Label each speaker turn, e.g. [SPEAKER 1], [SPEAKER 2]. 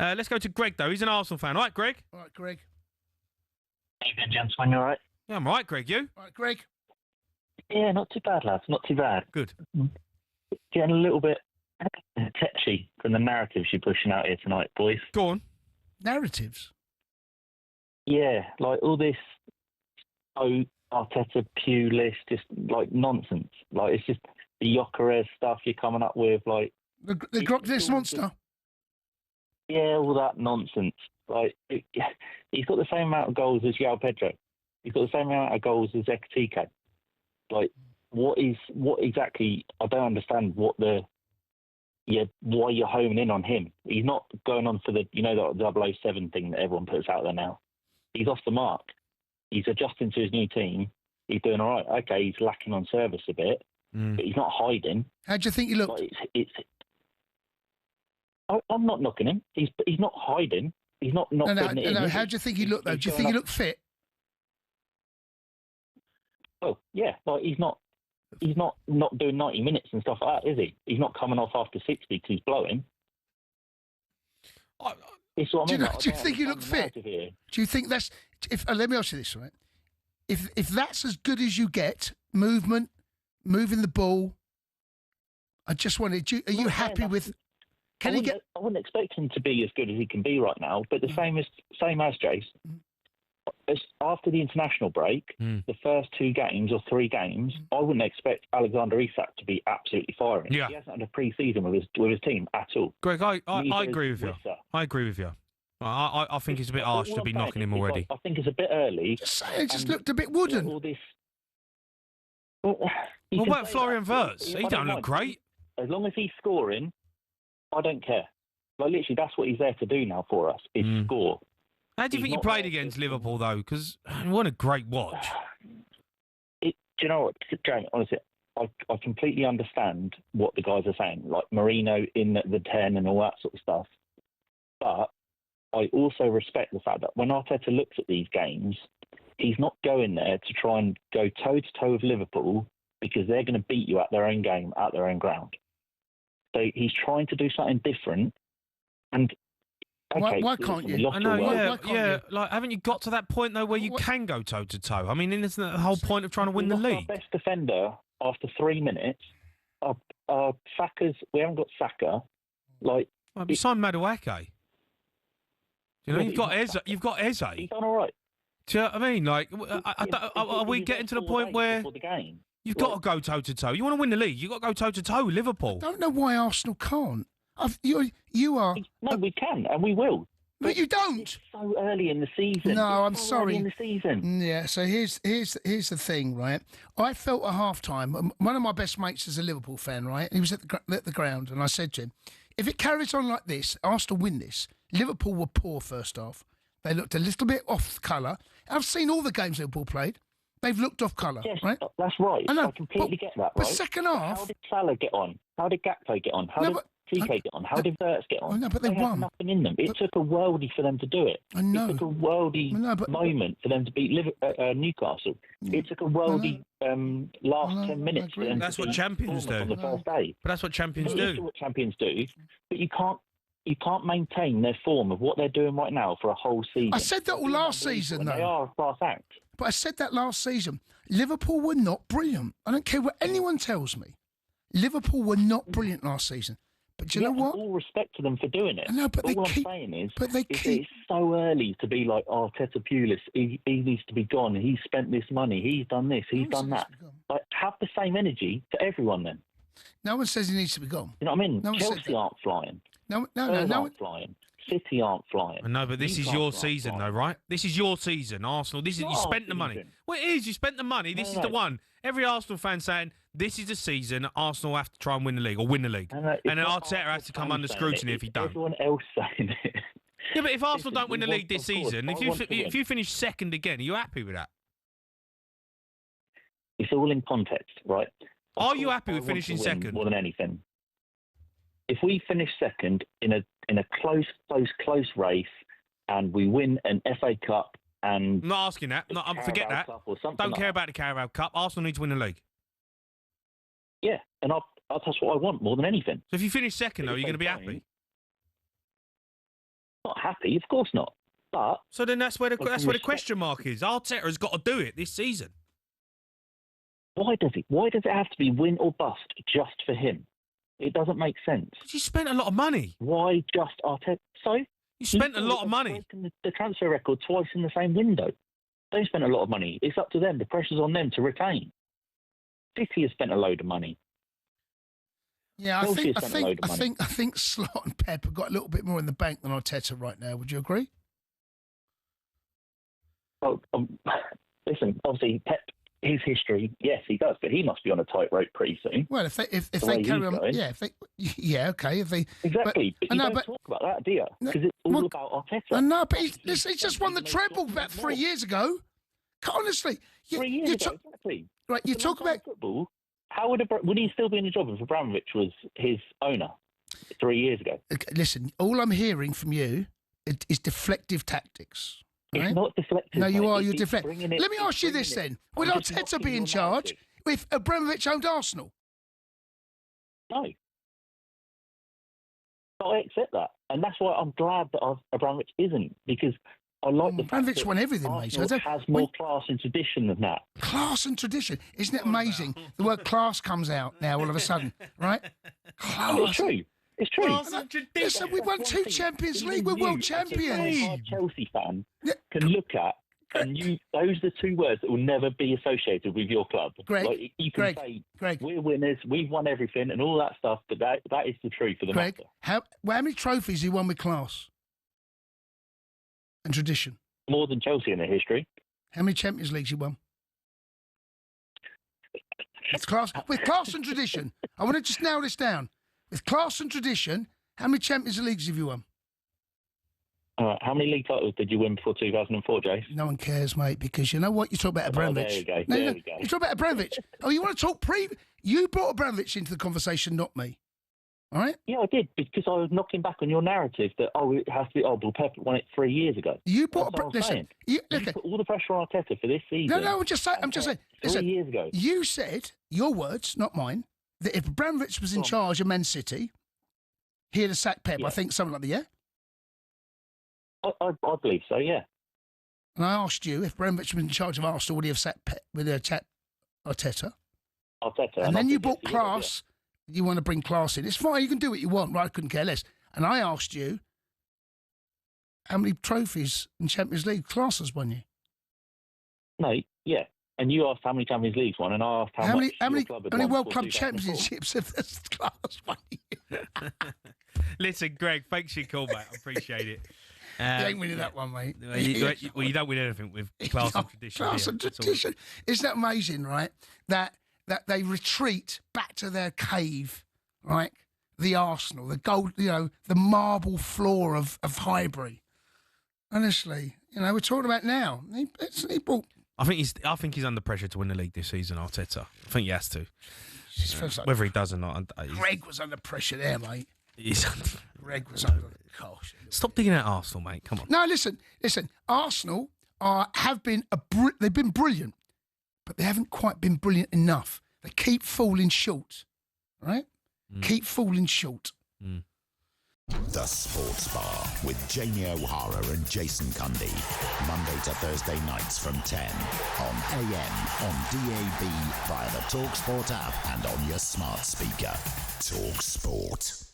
[SPEAKER 1] Let's go to Greg, though. He's an Arsenal fan. All right, Greg?
[SPEAKER 2] All right, Greg.
[SPEAKER 3] Evening, gentlemen. You all right?
[SPEAKER 1] Yeah, I'm all right, Greg. You?
[SPEAKER 2] All right, Greg.
[SPEAKER 3] Yeah, not too bad, lads. Not too bad.
[SPEAKER 1] Good.
[SPEAKER 3] Getting a little bit tetchy from the narratives you're pushing out here tonight, boys.
[SPEAKER 1] Go on.
[SPEAKER 2] Narratives.
[SPEAKER 3] Yeah, like all this Arteta pew list, just like nonsense. Like it's just the Gyökeres stuff you're coming up with, like
[SPEAKER 2] The Gyökeres monster.
[SPEAKER 3] yeah, all that nonsense. Like he's got the same amount of goals as João Pedro. He's got the same amount of goals as Ekatike. Like what exactly? I don't understand why you're homing in on him. He's not going on for the the 007 thing that everyone puts out there now. He's off the mark. He's adjusting to his new team. He's doing all right. Okay, he's lacking on service a bit, but he's not hiding.
[SPEAKER 2] How do you think he looked?
[SPEAKER 3] I'm not knocking him. He's not hiding. He's not putting it in.
[SPEAKER 2] No. How do you think he looked, though? Do you think he looked fit?
[SPEAKER 3] Oh, yeah. Like he's not doing 90 minutes and stuff like that, is he? He's not coming off after 60 because he's blowing. It's what I mean.
[SPEAKER 2] Do you think he looked fit? Do you think that's... let me ask you this, right? If that's as good as you get, movement, moving the ball, I just wanted... Are you happy with...
[SPEAKER 3] I wouldn't expect him to be as good as he can be right now, but the same as Jace. After the international break, the first 2 games or 3 games, I wouldn't expect Alexander Isak to be absolutely firing.
[SPEAKER 1] Yeah.
[SPEAKER 3] He hasn't had a pre-season with his team at all.
[SPEAKER 1] Greg, I agree with you. I agree with you. I think it's a bit harsh to be knocking him already.
[SPEAKER 3] I think it's a bit early.
[SPEAKER 2] It just looked a bit wooden.
[SPEAKER 3] All this.
[SPEAKER 1] What about Florian Wirtz? He don't look great.
[SPEAKER 3] As long as he's scoring, I don't care. Like literally, that's what he's there to do now for us: is score.
[SPEAKER 1] How do you think he played against Liverpool though? Because what a great watch.
[SPEAKER 3] Do you know what, Jamie? Honestly, I completely understand what the guys are saying, like Marino in the 10 and all that sort of stuff. But I also respect the fact that when Arteta looks at these games, he's not going there to try and go toe to toe with Liverpool because they're going to beat you at their own game, at their own ground. So he's trying to do something different. And okay,
[SPEAKER 2] why can't you?
[SPEAKER 1] I know, yeah. Like, haven't you got to that point though where you can go toe to toe? I mean, isn't that the whole point of trying to win the league?
[SPEAKER 3] Our best defender after 3 minutes. Saka's. We haven't got Saka. Like,
[SPEAKER 1] you signed Madueke. You know, you've got Eze. You've got Eze.
[SPEAKER 3] He's done all right.
[SPEAKER 1] Do you know what I mean? Like, are we getting to the point where you've got to go toe to toe? You want to win the league? You've got to go toe to toe with Liverpool.
[SPEAKER 2] I don't know why Arsenal can't. You are.
[SPEAKER 3] No, we can and we will.
[SPEAKER 2] But you don't.
[SPEAKER 3] It's so early in the season.
[SPEAKER 2] No, I'm sorry.
[SPEAKER 3] Early in the season.
[SPEAKER 2] Yeah. So here's the thing, right? I felt at half time. One of my best mates is a Liverpool fan, right? He was at the ground, and I said to him, "If it carries on like this, Arsenal win this." Liverpool were poor first half. They looked a little bit off colour. I've seen all the games Liverpool played. They've looked off colour,
[SPEAKER 3] yes,
[SPEAKER 2] right?
[SPEAKER 3] That's right.
[SPEAKER 2] I know,
[SPEAKER 3] completely get that, right?
[SPEAKER 2] But second half...
[SPEAKER 3] How did Salah get on? How did Gakpo get on? How did TK get on? How did Wirtz get on?
[SPEAKER 2] I know, but they won.
[SPEAKER 3] Had nothing in them. It took a worldie for them to do it.
[SPEAKER 2] I know.
[SPEAKER 3] It took a worldie moment for them to beat Newcastle. It took a worldie last 10 minutes for them
[SPEAKER 1] That's
[SPEAKER 3] to
[SPEAKER 1] what
[SPEAKER 3] beat
[SPEAKER 1] champions do.
[SPEAKER 3] on the first day.
[SPEAKER 1] But that's what champions do.
[SPEAKER 3] That's what champions do. But you can't maintain their form of what they're doing right now for a whole season.
[SPEAKER 2] I said that all last season, though.
[SPEAKER 3] They are a class act.
[SPEAKER 2] But I said that last season. Liverpool were not brilliant. I don't care what anyone tells me. Liverpool were not brilliant last season. But do you know what?
[SPEAKER 3] All respect to them for doing it.
[SPEAKER 2] No, but
[SPEAKER 3] all I'm saying is it's so early to be like, oh, Arteta Pulis, he needs to be gone. He's spent this money. He's done this. He's done that. Like, have the same energy for everyone then.
[SPEAKER 2] No one says he needs to be gone.
[SPEAKER 3] You know what I mean? Chelsea aren't flying.
[SPEAKER 2] No.
[SPEAKER 3] Aren't flying. City aren't flying.
[SPEAKER 1] I know, but this is your season, though, right? This is your season, Arsenal. This is you spent the money. Well, it is. You spent the money. This is the one. Every Arsenal fan saying this is the season. Arsenal have to try and win the league or win the league, and then Arteta has to come under scrutiny if he don't.
[SPEAKER 3] Everyone else saying it.
[SPEAKER 1] Yeah, but if Arsenal don't win the league this season, if you finish second again, are you happy with that?
[SPEAKER 3] It's all in context, right?
[SPEAKER 1] Are you happy with finishing second
[SPEAKER 3] more than anything? If we finish second in a close race and we win an FA Cup and
[SPEAKER 1] I'm not asking that. No, forget that. Don't care about the Carabao Cup. Arsenal need to win the league.
[SPEAKER 3] Yeah, and that's what I want more than anything.
[SPEAKER 1] So if you finish second, though, you're going to be happy.
[SPEAKER 3] happy, of course not. But
[SPEAKER 1] so then that's where the question mark is. Arteta has got to do it this season.
[SPEAKER 3] Why does it? Why does it have to be win or bust just for him? It doesn't make sense.
[SPEAKER 1] Because you spent a lot of money.
[SPEAKER 3] Why just Arteta? So
[SPEAKER 1] you spent a lot of money.
[SPEAKER 3] The transfer record twice in the same window. They spent a lot of money. It's up to them. The pressure's on them to retain. City has spent a load of money.
[SPEAKER 2] Yeah, I think Slot and Pep have got a little bit more in the bank than Arteta right now. Would you agree?
[SPEAKER 3] Well, listen, obviously Pep, his history, yes, he does, but he must be on a tightrope pretty soon.
[SPEAKER 2] Well, if they carry on, okay. If they
[SPEAKER 3] exactly, but you don't talk about that, do you? Because it's all about Arteta.
[SPEAKER 2] No, but he's just won the treble about 3 years ago. Honestly,
[SPEAKER 3] 3 years ago, exactly.
[SPEAKER 2] Right, you talk about
[SPEAKER 3] football. How would he still be in the job if Abramovich was his owner 3 years ago?
[SPEAKER 2] Listen, all I'm hearing from you is deflective tactics. Right?
[SPEAKER 3] It's not deflective.
[SPEAKER 2] No, you are. You're deflective. Let me ask you this then: would Arteta be in charge if Abramovich owned Arsenal?
[SPEAKER 3] No. But I accept that, and that's why I'm glad that Abramovich isn't, because I like the fact
[SPEAKER 2] Abramovich won everything,
[SPEAKER 3] Arsenal
[SPEAKER 2] mate.
[SPEAKER 3] has more class and tradition than that.
[SPEAKER 2] Class and tradition, isn't it amazing? The word class comes out now all of a sudden, right? Class.
[SPEAKER 3] It's true. It's true.
[SPEAKER 2] Listen, we won 2 Champions League. We're world champions.
[SPEAKER 3] A Chelsea fan can look at, and those are the 2 words that will never be associated with your club.
[SPEAKER 2] Greg,
[SPEAKER 3] like, you can say, we're winners, we've won everything, and all that stuff, but that is the truth of the matter.
[SPEAKER 2] How many trophies you won with class and tradition?
[SPEAKER 3] More than Chelsea in their history.
[SPEAKER 2] How many Champions Leagues you won? With class and tradition. I want to just nail this down. With class and tradition, how many Champions Leagues have you won?
[SPEAKER 3] How many league titles did you win before 2004, Jace?
[SPEAKER 2] No one cares, mate, because you know what? You talk about Abramovich.
[SPEAKER 3] There we go.
[SPEAKER 2] You talk about Abramovich. You want to talk You brought Abramovich into the conversation, not me. All right?
[SPEAKER 3] Yeah, I did, because I was knocking back on your narrative that, it has to be, Bill Pep won it 3 years ago.
[SPEAKER 2] You brought
[SPEAKER 3] you put all the pressure on Arteta for this season.
[SPEAKER 2] No, I'm just saying.
[SPEAKER 3] 3 years ago.
[SPEAKER 2] You said, your words, not mine, that if Abramovich was in charge of Man City, he'd have sacked Pep. Yeah. I think something like that, yeah?
[SPEAKER 3] I believe so, yeah.
[SPEAKER 2] And I asked you, if Abramovich was in charge of Arsenal, would he have sacked Pep with Arteta?
[SPEAKER 3] Arteta.
[SPEAKER 2] And then you brought class. You want to bring class in. It's fine. You can do what you want, right? I couldn't care less. And I asked you, how many trophies in Champions League class has won you?
[SPEAKER 3] No, yeah. And you asked how many Champions Leagues won, and I asked how many
[SPEAKER 2] World Club Championships have this class won you?
[SPEAKER 1] Listen, Greg, thanks for your call, mate. I appreciate it.
[SPEAKER 2] You ain't winning that one, mate.
[SPEAKER 1] You don't win anything with class and tradition.
[SPEAKER 2] Class and tradition. Isn't that amazing, right? That they retreat back to their cave, right? The Arsenal, the gold, the marble floor of Highbury. Honestly, we're talking about now. He brought.
[SPEAKER 1] I think he's under pressure to win the league this season, Arteta. I think he has to. Whether he does or not.
[SPEAKER 2] Greg was under pressure there, mate. Greg was under. Gosh.
[SPEAKER 1] Stop digging at Arsenal, mate. Come on.
[SPEAKER 2] No, listen. Arsenal they've been brilliant, but they haven't quite been brilliant enough. They keep falling short, right? Keep falling short.
[SPEAKER 4] The Sports Bar with Jamie O'Hara and Jason Cundy. Monday to Thursday nights from 10 on AM, on DAB, via the talkSPORT app and on your smart speaker. talkSPORT.